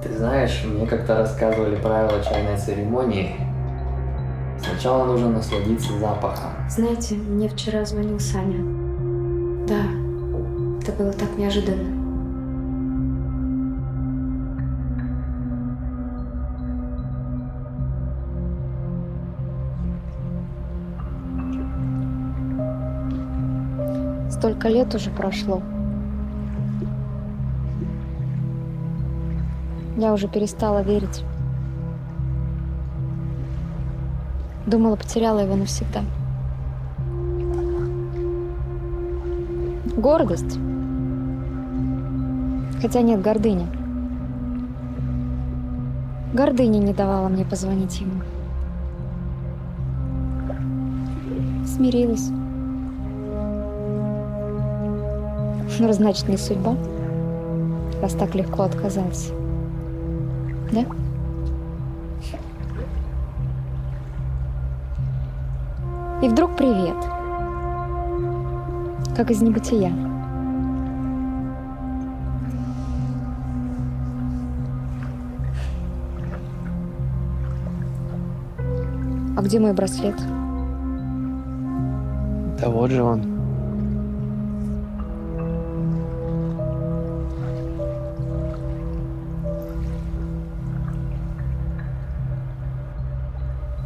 S8: Ты знаешь, мне как-то рассказывали правила чайной церемонии. Сначала нужно насладиться запахом.
S3: Знаете, мне вчера звонил Саня. Да, это было так неожиданно. Столько лет уже прошло. Я уже перестала верить. Думала, потеряла его навсегда. Гордость. Хотя нет, гордыня. Гордыня не давала мне позвонить ему. Смирилась. Ну, значит, не судьба, раз так легко отказался. Да? И вдруг привет. Как из небытия. А где мой браслет?
S6: Да вот же он.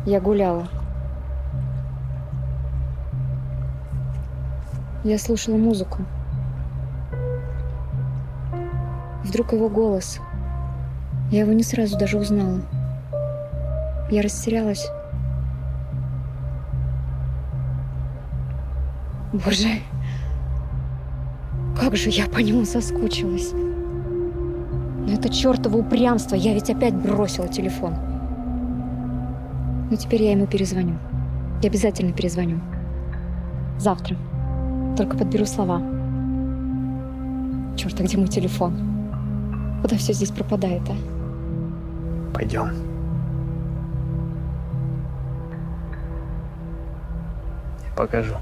S3: Я гуляла. Я слушала музыку. Вдруг его голос. Я его не сразу даже узнала. Я растерялась. Боже, как же я по нему соскучилась. Но это чертово упрямство, я ведь опять бросила телефон. Но теперь я ему перезвоню. Я обязательно перезвоню. Завтра. Только подберу слова. Черт, а где мой телефон? Куда все здесь пропадает, а?
S6: Пойдем. Я покажу.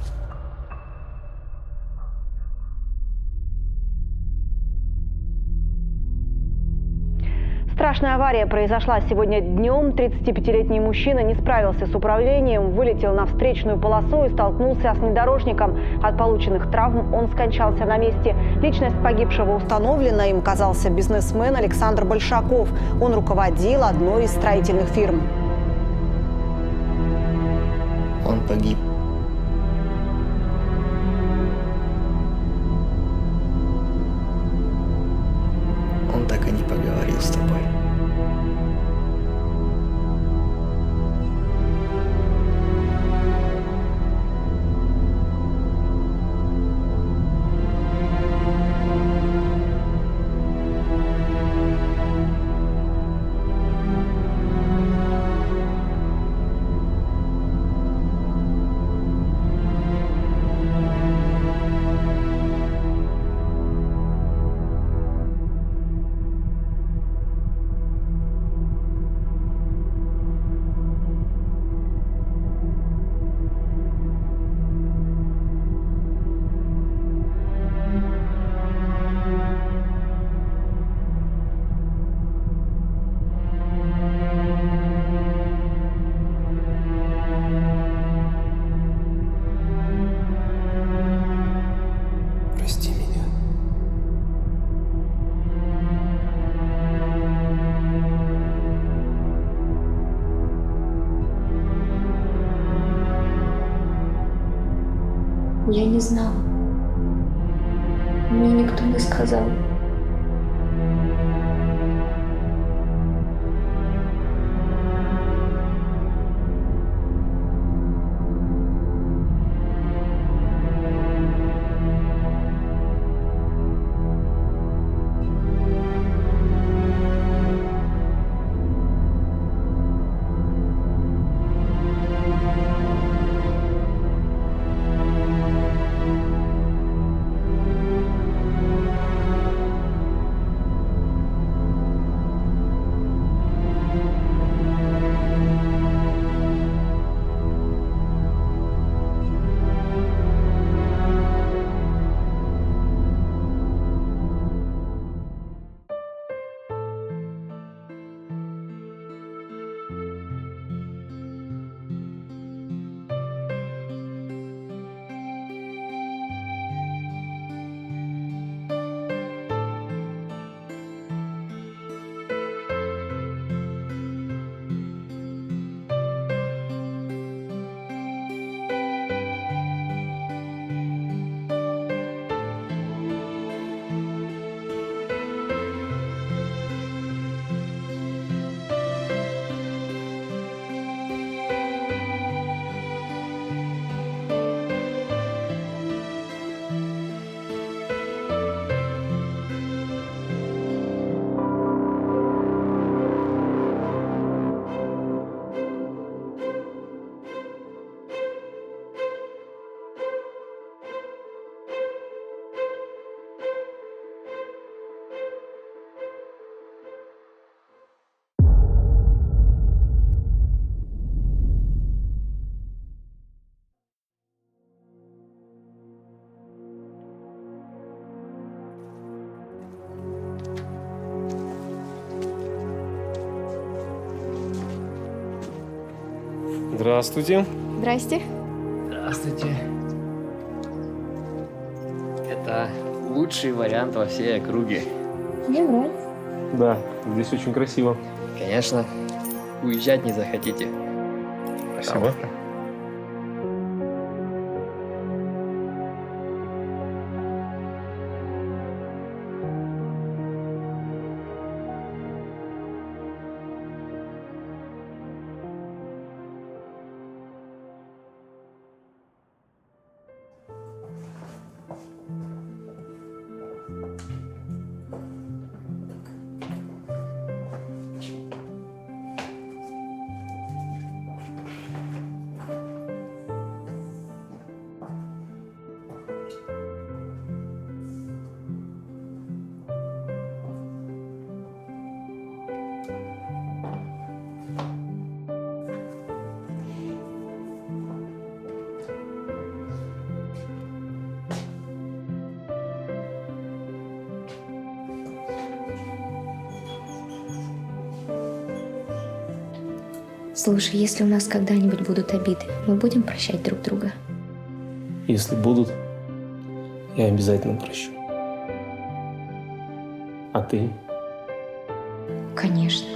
S10: Страшная авария произошла сегодня днем. 35-летний мужчина не справился с управлением, вылетел на встречную полосу и столкнулся с внедорожником. От полученных травм он скончался на месте. Личность погибшего установлена. Им казался бизнесмен Александр Большаков. Он руководил одной из строительных фирм.
S8: Он погиб. Он так и не поговорил с тобой. Прости меня.
S3: Я не знала. Мне никто не сказал.
S1: Здравствуйте.
S3: Здрасте.
S6: Здравствуйте. Это лучший вариант во всей округе.
S3: Мне нравится.
S1: Да, здесь очень красиво.
S6: Конечно, уезжать не захотите.
S1: Спасибо.
S3: Слушай, если у нас когда-нибудь будут обиды, мы будем прощать друг друга?
S1: Если будут, я обязательно прощу. А ты?
S3: Конечно.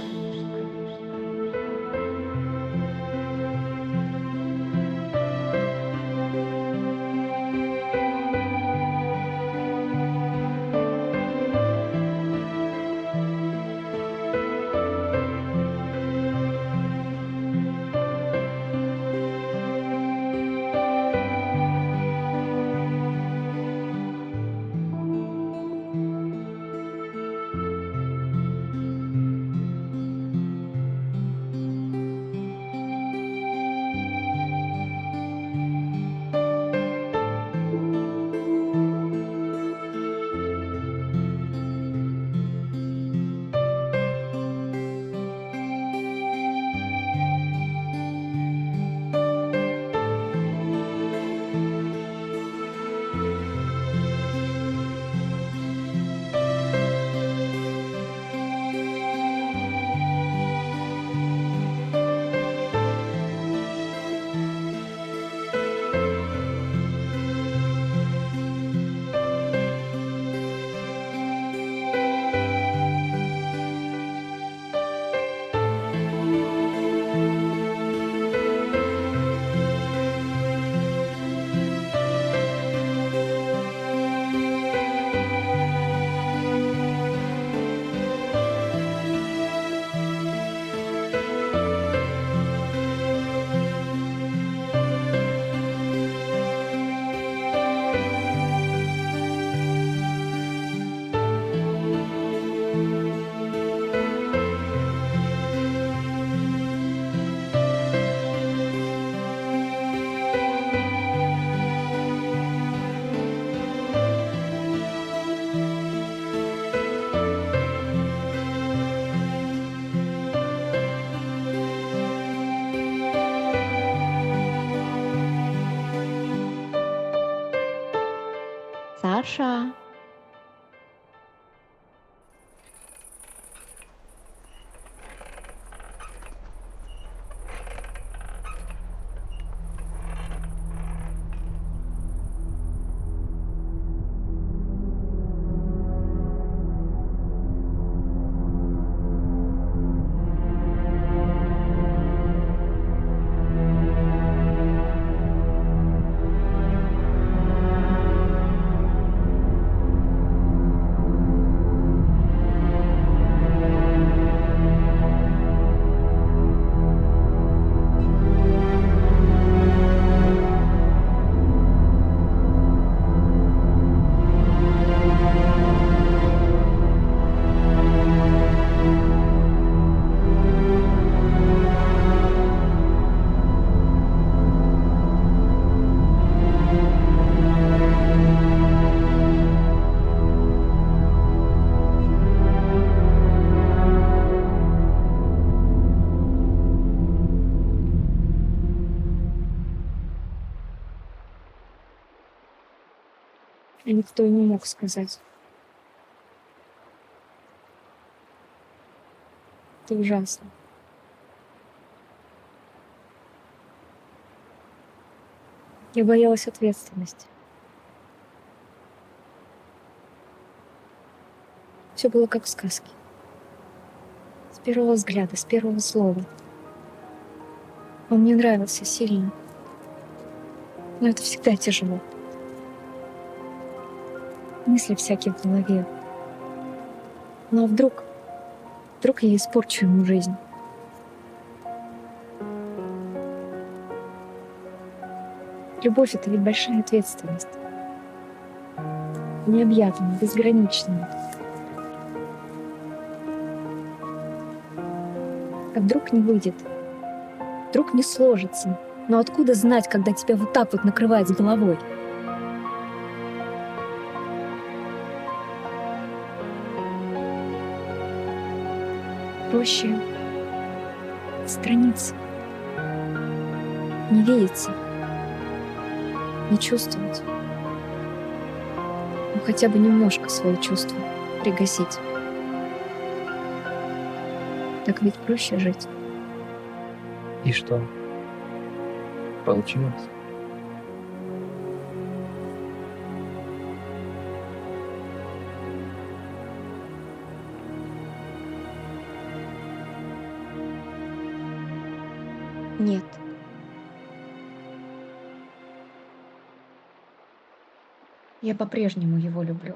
S3: Саша. Никто и не мог сказать. Это ужасно. Я боялась ответственности. Все было как в сказке. С первого взгляда, с первого слова. Он мне нравился сильно. Но это всегда тяжело. Мысли всякие в голове. Но вдруг я испорчу ему жизнь. Любовь — это ведь большая ответственность. Необъятная, безграничная. А вдруг не выйдет? Вдруг не сложится? Но откуда знать, когда тебя вот так вот накрывает с головой? Проще отстраниться, не видеться, не чувствовать. Ну, хотя бы немножко свои чувства пригасить. Так ведь проще жить.
S6: И что? Получилось?
S3: Нет. Я по-прежнему его люблю.